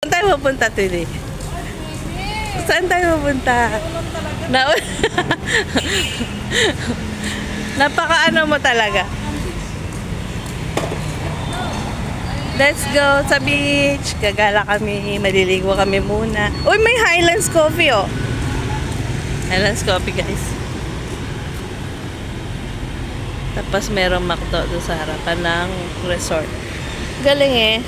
Saan tayo pupunta, Tili? Saan tayo pupunta? Napaka-ano mo talaga. Let's go sa beach. Gagala kami. Maliligo kami muna. Uy, may Highlands Coffee, oh. Highlands Coffee, guys. Tapos merong McDo doon sa harapan ng resort. Galing eh.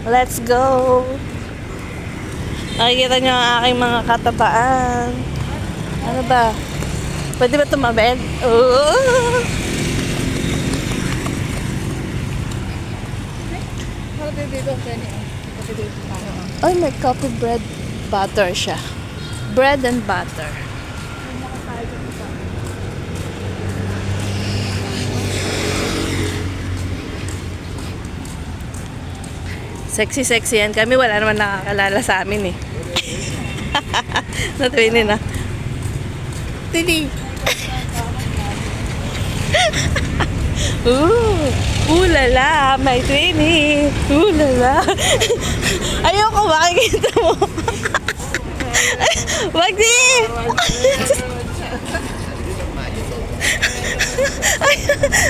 Let's go. Nakikita nyo ang aking mga katabaan. Ano ba? Pwede ba tumabed? Oh! Ay, may coffee bread butter siya. Bread and butter. Sexy-sexy yan. Kami wala naman nakakalala sa amin eh. Natuwinin na. Tini. Lala, may twinny. Lala. Ayoko, makikita mo. Wag di.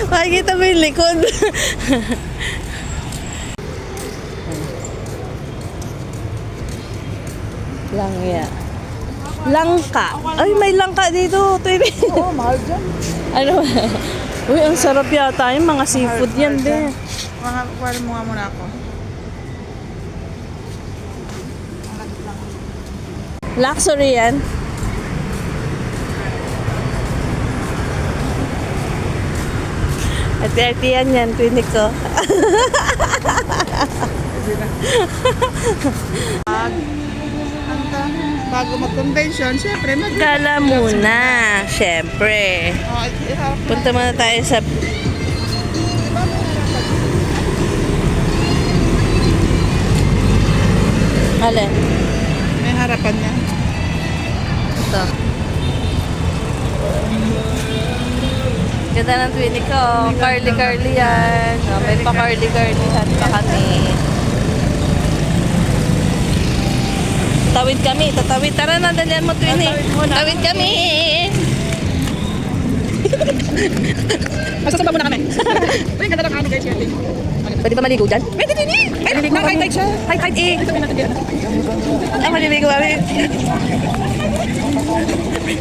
Makikita mo yung likod. Langya. Langka. Ay, may langka dito. Oo, mahal dyan. Ano? Uy, ang sarap yata yung mga seafood yan, be. Kuha mo nga muna ako. Luxury yan. Ati-ati yan, twinik ko. Bago mag-convention, syempre Gala muna, syempre. Punta muna tayo sa... Alin? May harapan niya. Ito. Ganda ng twinik ko. Curly-curly yan. Oh, may pa curly-curly hat pa kami. Tawid kami. Tatawid. Tara na, dalian mo twinik. Tawid kami. Masasaba muna kami. Uy, ganda lang kami guys. Pwede ba maligo dyan? Pwede din eh. Nakahit siya. Hide eh. Ito natin yan. Ah, maliligo kami.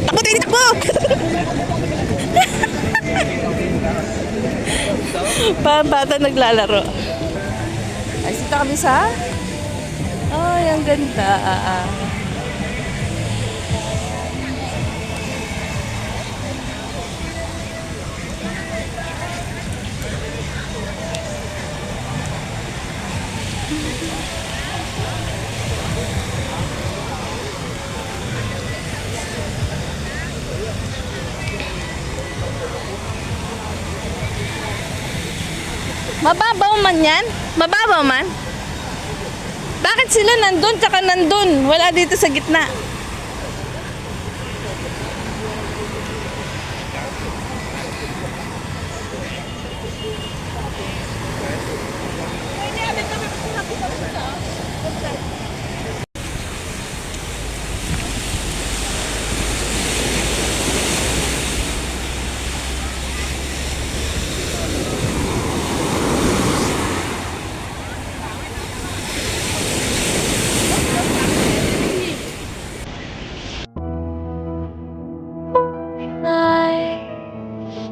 Takbo, twinik, takbo! Parang bata naglalaro. Ay, sita kami sa... Ay, ang ganda. Mababaw man yan? Mababaw man? Bakit sila nandun tsaka nandun? Wala dito sa gitna.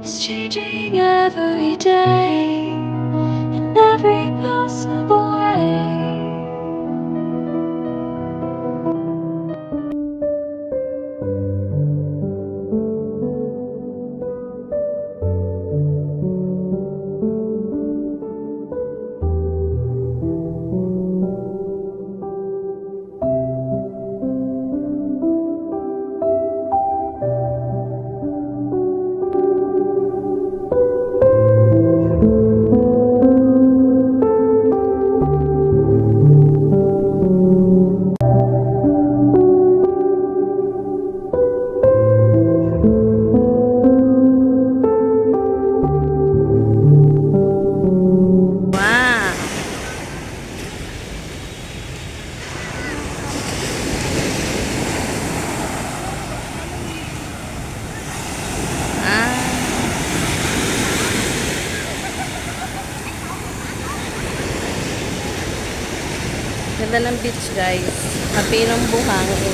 It's changing every day in every possible way. ganda ng beach, guys. Mapinong buhangin.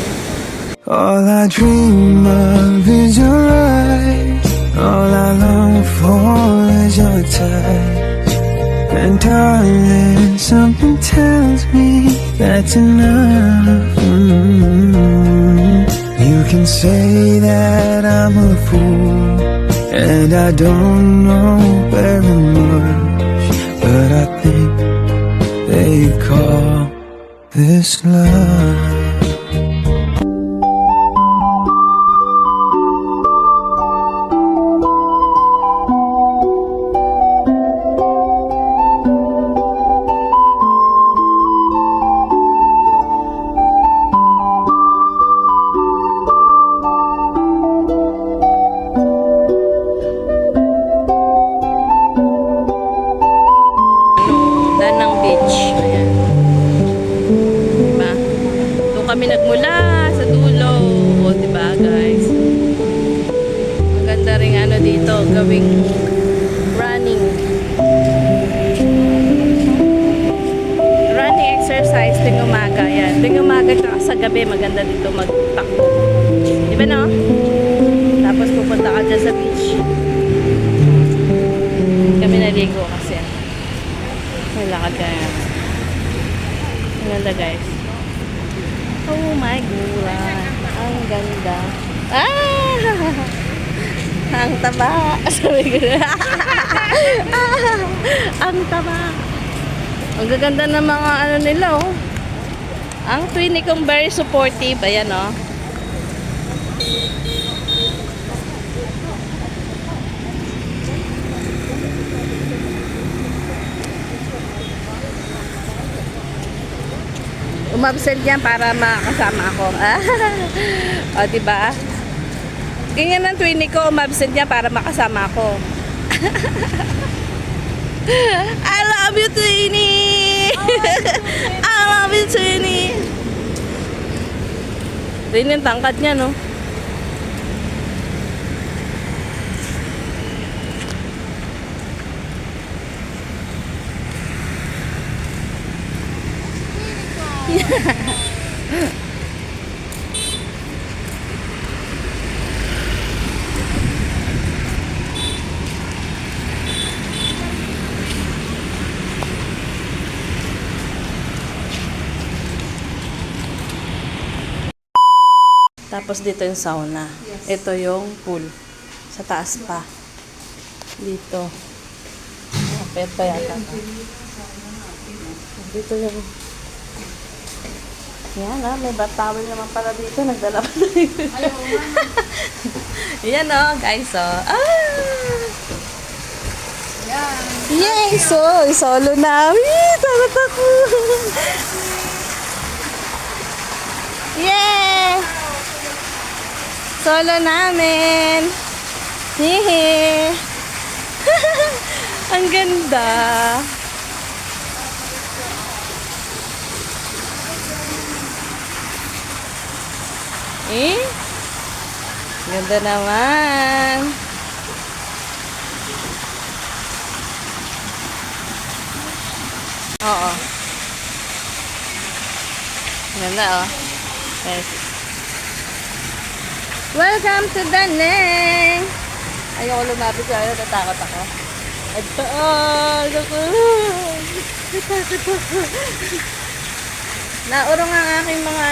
All I dream of is your eyes. All I long for is your touch. And darling, something tells me that's enough. You can say that I'm a fool, and I don't know very much, but I think they call this love. Danang Beach. Ayan. Diba? Doon kami nagmula sa dulo. O, diba, guys? Maganda rin ano dito, gawing running. Running exercise tuwing umaga. Ayan. Tuwing umaga tsaka sa gabi, maganda dito magtakbo. Diba, no? Tapos pupunta ka dyan sa beach. Kami naligo kasi. May lakad kaya. Ang ganda, guys. Oh my God. Ang ganda. Ah! Ang taba. Sabi ko na. Ang taba. Ang gaganda ng mga ano nila, oh. Ang twinny kong very supportive. Ayan, oh. Umabsent yan para makasama ako. O, diba? Ganyan ang twinny ko, umabsent yan para makasama ako. I love you, twinny! I love you, twinny! Twinny ang tangkad niya, no? Tapos dito yung sauna. Ito yung pool. Sa taas pa. Dito. Kapit pa yata. Dito yung... Yan, may bath towel naman pala dito. Nagdala pa tayo. Yan, guys, Yay! Solo namin! Takot ako! Yay! Solo namin! Hehe! Ang ganda! Ganda naman. Oo. Ganda, Yes. Welcome to Danang. Ayoko lumapit sa'yo. Natakot ako. Ito, natakot ako. Naurong ang aking mga